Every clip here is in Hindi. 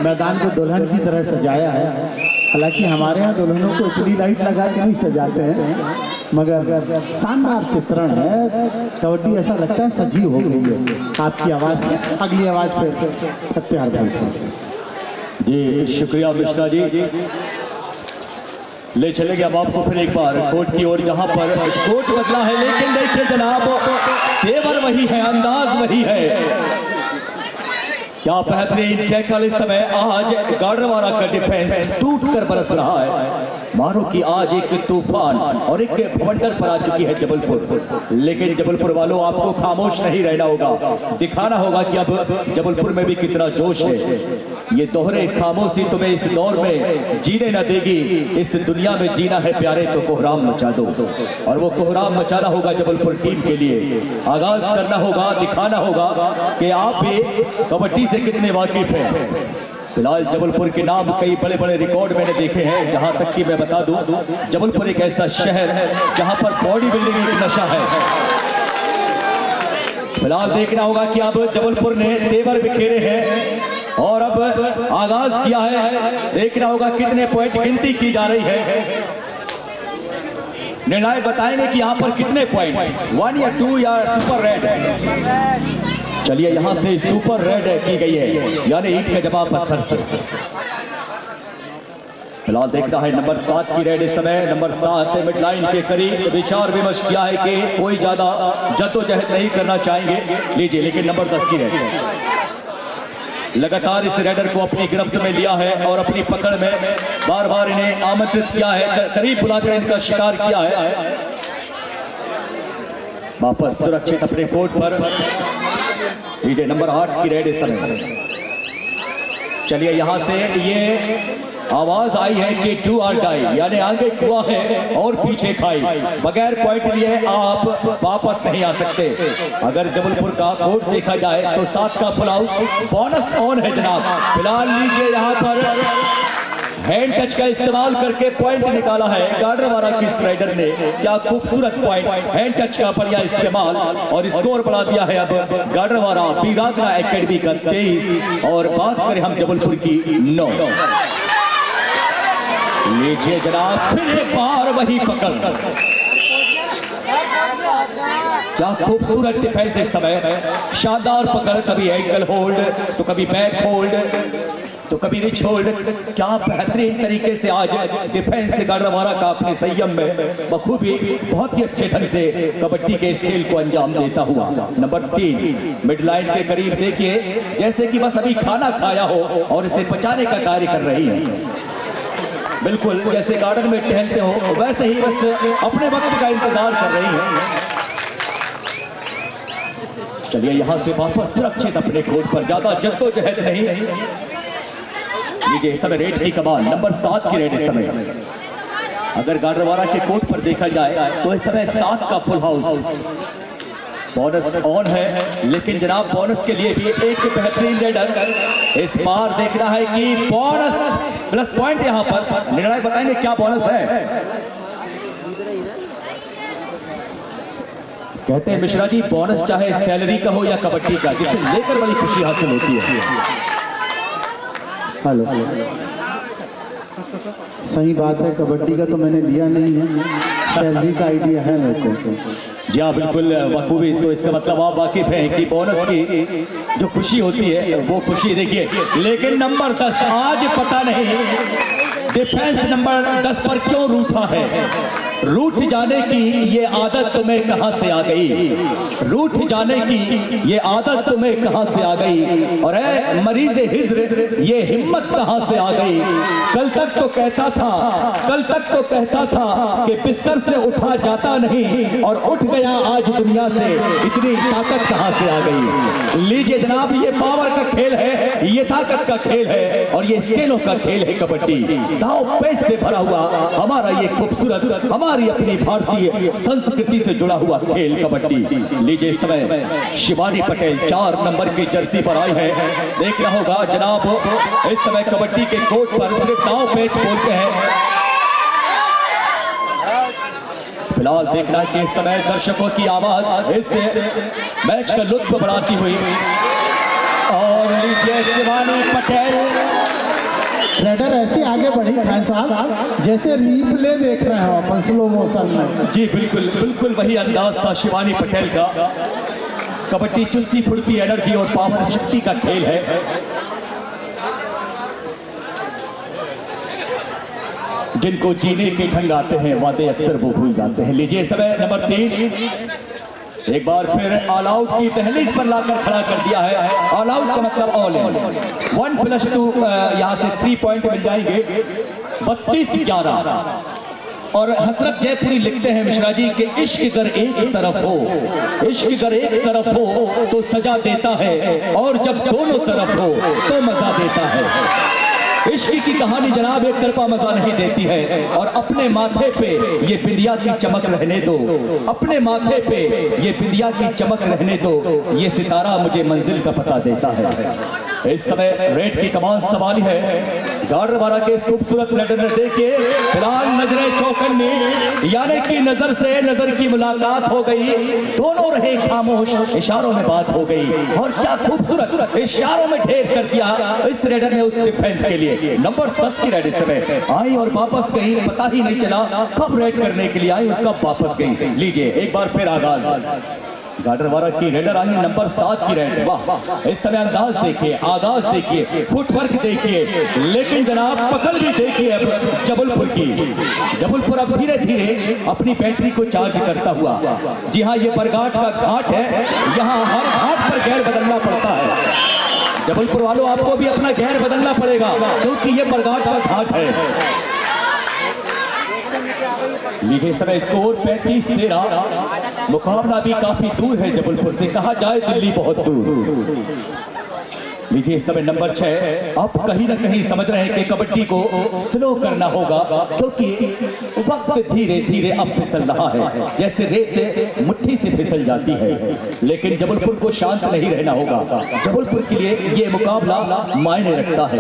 मैदान को दुल्हन की तरह सजाया है। हालांकि हमारे यहाँ दुल्हनों को इतनी लाइट लगा के नहीं सजाते हैं, मगर शानदार चित्रण है। कबड्डी ऐसा लगता है सजी हो गई है आपकी आवाज़ से। अगली आवाज़ पे सत्यार भाई जी, शुक्रिया मिश्रा जी। ले चलेंगे अब आपको फिर एक बार कोर्ट की ओर, जहां पर कोर्ट बदला है लेकिन देखिए जनाब, तेवर वही है, अंदाज वही है। क्या बेहतरीन टैकल इस समय आज गाडरवारा का डिफेंस टूट कर बरस रहा है। मानो कि आज एक तूफान और एक भवंडर पर आ चुकी है जबलपुर। लेकिन जबलपुर वालों, आपको खामोश नहीं रहना होगा, दिखाना होगा कि अब जबलपुर में भी कितना जोश है। ये दोहरे खामोशी तुम्हें इस दौर में जीने न देगी। इस दुनिया में जीना है प्यारे तो कोहराम मचा दो, और वो कोहराम मचाना होगा जबलपुर टीम के लिए। आगाज करना होगा, दिखाना होगा कि आप भी कबड्डी से कितने वाकिफ हैं। फिलहाल जबलपुर के नाम कई बड़े बड़े रिकॉर्ड मैंने देखे हैं। जहां तक कि मैं बता दूं, जबलपुर एक ऐसा शहर है जहां पर बॉडी बिल्डिंग एक नशा है। फिलहाल देखना होगा कि अब जबलपुर ने तेवर बिखेरे हैं और अब आगाज किया है। देखना होगा कितने पॉइंट गिनती की जा रही है। निर्णायक बताएंगे कि यहाँ पर कितने पॉइंट, 1 या 2 या सुपर रेड है। चलिए, यहाँ से सुपर रेड की गई है, यानी ईंट का जवाब पत्थर से। फिलहाल देखता है नंबर 7 की रेड इस समय। नंबर 7 मिड लाइन के करीब विचार विमर्श किया है कि कोई ज्यादा जद्दोजहद नहीं करना चाहेंगे, लीजिए। लेकिन नंबर 10 की रेड लगातार इस रेडर को अपनी गिरफ्त में लिया है और अपनी पकड़ में बार बार इन्हें आमंत्रित किया है, करीब बुलाकर इनका शिकार किया है। वापस सुरक्षित अपने कोर्ट पर लीजिए। नंबर 8 की रेड इस समय। चलिए, यहां से ये आवाज आई है कि डू और डाई, यानी आगे कुआ है और पीछे खाई। बगैर पॉइंट लिए आप वापस नहीं आ सकते। अगर जबलपुर का कोर्ट देखा जाए तो 7 का फुल हाउस बोनस ऑन है जनाब। फिलहाल लीजिए, यहाँ पर हैंड टच का इस्तेमाल करके पॉइंट निकाला है गाडरवारा की स्ट्राइडर ने। क्या खूबसूरत पॉइंट, हैंड टच का बढ़िया इस्तेमाल, और स्कोर बढ़ा दिया है अब गाडरवारा बीरागरा एकेडमी का 23। और बात करें हम जबलपुर की 9। लीजिए जनाब, फिर एक बार वही पकड़। क्या खूबसूरत डिफेंस इस समय, शानदार पकड़। कभी एंकल होल्ड तो कभी बैक होल्ड तो कभी रिच होल्ड। क्या बेहतरीन तरीके से आज डिफेंस गाडरवारा का अपने संयम में बखूबी बहुत ही अच्छे ढंग से कबड्डी के इस खेल को अंजाम देता हुआ। नंबर 3 मिड लाइन के करीब देखिए, जैसे कि बस अभी खाना खाया हो और इसे पचाने का कार्य कर रही है। बिल्कुल जैसे गार्डन में टहलते हो वैसे ही बस अपने वक्त का इंतजार कर रही है। चलिए, यहां से वापस सुरक्षित अपने कोर्ट पर, ज्यादा जद्दोजहद नहीं। लीजिए, इस समय रेड की कमाल। नंबर 7 की रेड इस समय। अगर गाडरवारा के कोर्ट पर देखा जाए तो इस समय 7 का फुल हाउस बोनस ऑन है। लेकिन जनाब, बोनस के लिए भी एक बेहतरीन रेडर इस बार देखना है कि बोनस प्लस पॉइंट यहाँ पर। निर्णायक बताएंगे क्या बोनस है। कहते हैं मिश्रा जी, बोनस चाहे सैलरी का हो या कबड्डी का, जिसे लेकर बड़ी खुशी हासिल होती है। हेलो, सही बात है, कबड्डी का तो मैंने लिया नहीं है, सैलरी का आइडिया है मेरे को। जी हाँ, बिल्कुल बखूबी। तो इसका मतलब आप वाकिफ हैं कि बोनस की जो खुशी होती है वो खुशी देखिए। लेकिन नंबर 10 आज पता नहीं डिफेंस नंबर 10 पर क्यों रूठा है। रूठ जाने की ये आदत तुम्हें कहां से आ गई, रूठ जाने की ये आदत तुम्हें कहां से आ गई। और है मरीज हिज्र, ये हिम्मत कहां से आ गई। कल तक तो कहता था कि बिस्तर से उठा जाता नहीं, और उठ गया आज दुनिया से। इतनी ताकत कहां से आ गई। लीजिए जनाब, ये पावर का खेल है, ये ताकत का खेल है, और ये स्केलों का खेल है कबड्डी। दाव पेश से भरा हुआ हमारा ये खूबसूरत, हमारी अपनी भारतीय संस्कृति से जुड़ा हुआ खेल कबड्डी। लीजिए, इस समय शिवानी पटेल 4 नंबर की जर्सी पर आई है। देखना होगा जनाब, इस समय कबड्डी के कोर्ट पर सिर्फ दाव पेच बोलते हैं। फिलहाल देखना है कि इस समय दर्शकों की आवाज इस मैच का लुत्फ बढ़ाती हुई। और लीजिए, शिवानी पटेल रेडर ऐसे आगे बढ़ी खान साहब जैसे रीप्ले देख रहे हो अपन स्लो मोशन में। जी बिल्कुल बिल्कुल वही अंदाज था शिवानी पटेल का। कबड्डी चुस्ती फुर्ती एनर्जी और पावर शक्ति का खेल है। जिनको जीने के ढंग आते हैं वादे अक्सर वो भूल जाते हैं। लीजिए समय नंबर 3 एक बार फिर ऑल आउट की दहलीज पर लाकर खड़ा कर दिया है। ऑल आउट का मतलब ऑल इन। 1+2 यहाँ से 3 पॉइंट मिल जाएंगे। 32-11 और हसरत जयपुरी लिखते हैं मिश्रा जी कि इश्क अगर एक तरफ हो, इश्क अगर एक तरफ हो तो सजा देता है और जब दोनों तरफ हो तो मजा देता है। इश्क की कहानी जनाब एक तरफा मजा नहीं देती है। और अपने माथे पे ये बिंदिया की चमक रहने दो, अपने माथे पे ये बिंदिया की चमक रहने दो, ये सितारा मुझे मंजिल का पता देता है। इस समय रेड की कमान सवाली है। गाडरवारा के खूबसूरत रेडर ने देखिए फिलहाल नजरें चौकन्नी, यानी कि नजर से नजर की मुलाकात हो गई, दोनों रहे खामोश, इशारों में बात हो गई। और क्या खूबसूरत इशारों में ढेर कर दिया इस रेडर ने उस डिफेंस के लिए। नंबर 10 की रेड इस समय आई और वापस गई, पता ही नहीं चला कब रेड करने के लिए आई और कब वापस गई। लीजिए एक बार फिर आगाज। गाडरवारा की रेडर आई नंबर 7 की रेड। वाह इस समय अंदाज देखिए, आगाज देखिए, फुटवर्क देखिए, लेकिन जनाब पकड़ भी देखिए अब जबलपुर की। जबलपुर अब धीरे धीरे अपनी बैटरी को चार्ज करता हुआ। जी हाँ ये बरघाट का घाट है, यहाँ हर घाट पर गैर बदलना पड़ता है। जबलपुर वालों आपको भी अपना गैर बदलना पड़ेगा क्योंकि ये बरघाट का घाट है। लीजिए समय स्कोर 35-13। मुकाबला भी काफी दूर है जबलपुर से, कहा जाए दिल्ली बहुत दूर। लीजिए इस समय नंबर 6। अब कहीं ना कहीं समझ रहे हैं कि कबड्डी को स्लो करना होगा क्योंकि वक्त धीरे धीरे अब फिसल रहा है, जैसे रेत मुट्ठी से फिसल जाती है। लेकिन जबलपुर को शांत नहीं रहना होगा। जबलपुर के लिए ये मुकाबला मायने रखता है।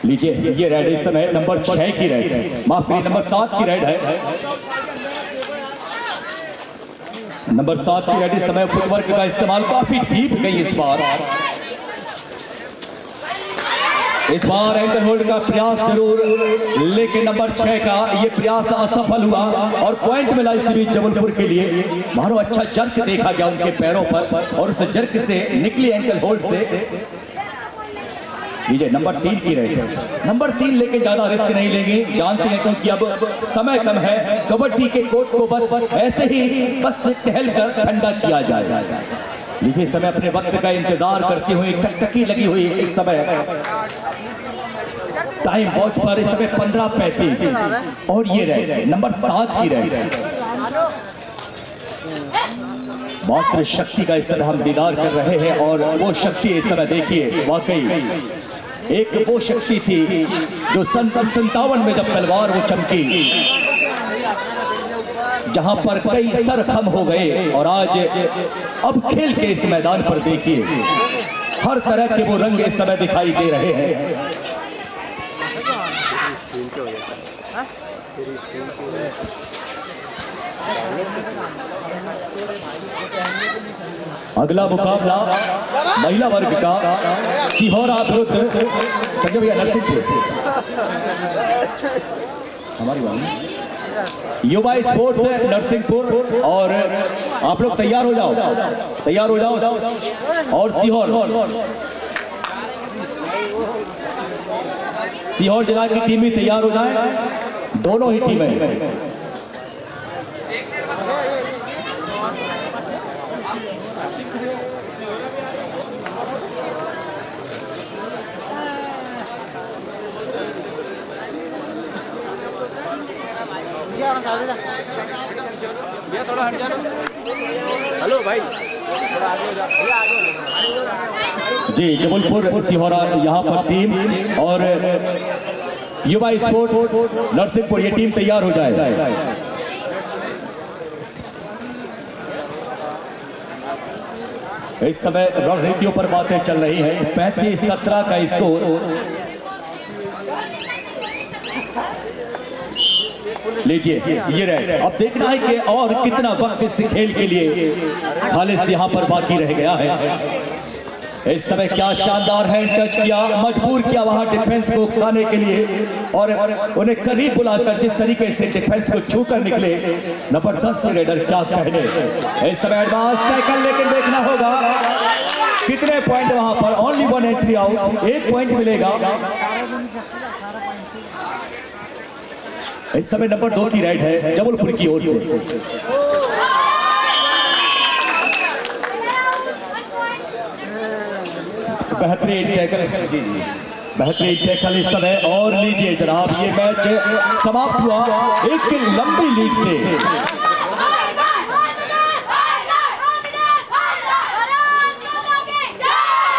लीजिए ये रेड इस समय नंबर 6 की रेड है, माफ करिए नंबर 7 की रेड है। नंबर 7 की रेड इस समय फुटवर्क का इस्तेमाल काफी डीप गई इस बार। इस बार एंकल होल्ड का प्रयास जरूर, लेकिन नंबर 6 का ये प्रयास असफल हुआ और पॉइंट मिला इस बीच जबलपुर के लिए। मानो अच्छा जर्क देखा गया उनके पैरों पर और उस जर्क से निकली एंकल होल्ड से। लीजिए नंबर 3 की रेड। नंबर 3 लेकिन ज्यादा रिस्क नहीं लेंगे, जानते हैं क्योंकि अब समय कम है। कबड्डी के कोर्ट को बस ऐसे ही बस टहल कर ठंडा किया जाए। लीजिए समय अपने वक्त का इंतजार करते हुए टकटकी लगी हुई इस समय टाइम वॉच पर इस समय 15:35 और ये रेड नंबर 7 की रेड। मात्र शक्ति का इस समय हम दीदार कर रहे हैं और वो शक्ति इस समय देखिए वाकई एक वो शक्ति थी जो सन 57 में जब तलवार वो चमकी, जहां पर कई सर खम हो गए। और आज अब खेल के इस मैदान पर देखिए हर तरह के वो रंग इस समय दिखाई दे रहे हैं। अगला मुकाबला महिला वर्ग का सिहोरा विरुद्ध संजय भैया नरसिंहपुर। हमारी युवा स्पोर्ट्स नरसिंहपुर। और आप लोग तैयार हो जाओ, तैयार हो जाओ। और सिहोर जिला की टीम भी तैयार हो जाए, दोनों ही टीमें। थोड़ा हट जाओ। हेलो भाई जी जबलपुर सिहोरा यहाँ पर टीम और युवा स्पोर्ट्स नरसिंहपुर ये टीम तैयार हो जाए। इस समय रणनीतियों पर बातें चल रही हैं। 35-17 का स्कोर। लीजिए ये रहे, अब देखना है कि और कितना वक्त इस खेल के लिए खालिद यहाँ पर बाकी रह गया है। इस समय क्या शानदार हैंड टच किया, मजबूर किया वहां डिफेंस को खाने के लिए और उन्हें करीब बुलाकर जिस तरीके से डिफेंस को छूकर निकले, जबरदस्त रेडर क्या कहने। इस समय एडवांस टैकल, लेकिन देखना होगा कितने पॉइंट वहां पर। ओनली 1 एंट्री आउट, 1 पॉइंट मिलेगा। इस समय नंबर 2 की राइड है जबलपुर की ओर से। बेहतरीन टैकल, बेहतरीन टैकल इस समय। और लीजिए जनाब, ये मैच समाप्त हुआ एक लंबी लीड से।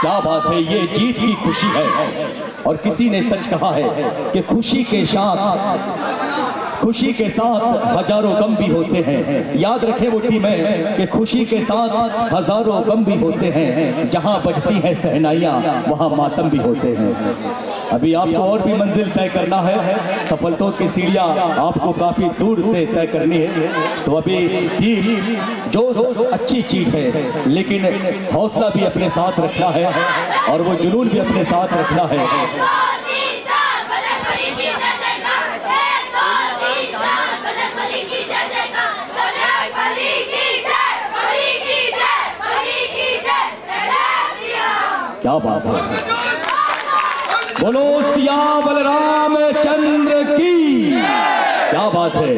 क्या बात है, ये जीत की खुशी है। और किसी ने सच कहा है कि खुशी के साथ हजारों गम भी होते हैं। याद रखें वो टीमें कि खुशी के साथ हजारों गम भी होते हैं। जहां बजती हैं सहनाइयां वहां मातम भी होते हैं। अभी आपको और भी मंजिल तय करना है, सफलता की सीढ़ियां आपको काफी दूर से तय करनी है। तो अभी टीम जोश अच्छी चीज है, लेकिन हौसला भी अपने साथ रखना है और वो जुनून भी अपने साथ रखना है। क्या बात है, बोलो सिया बलराम चंद्र की। क्या बात है।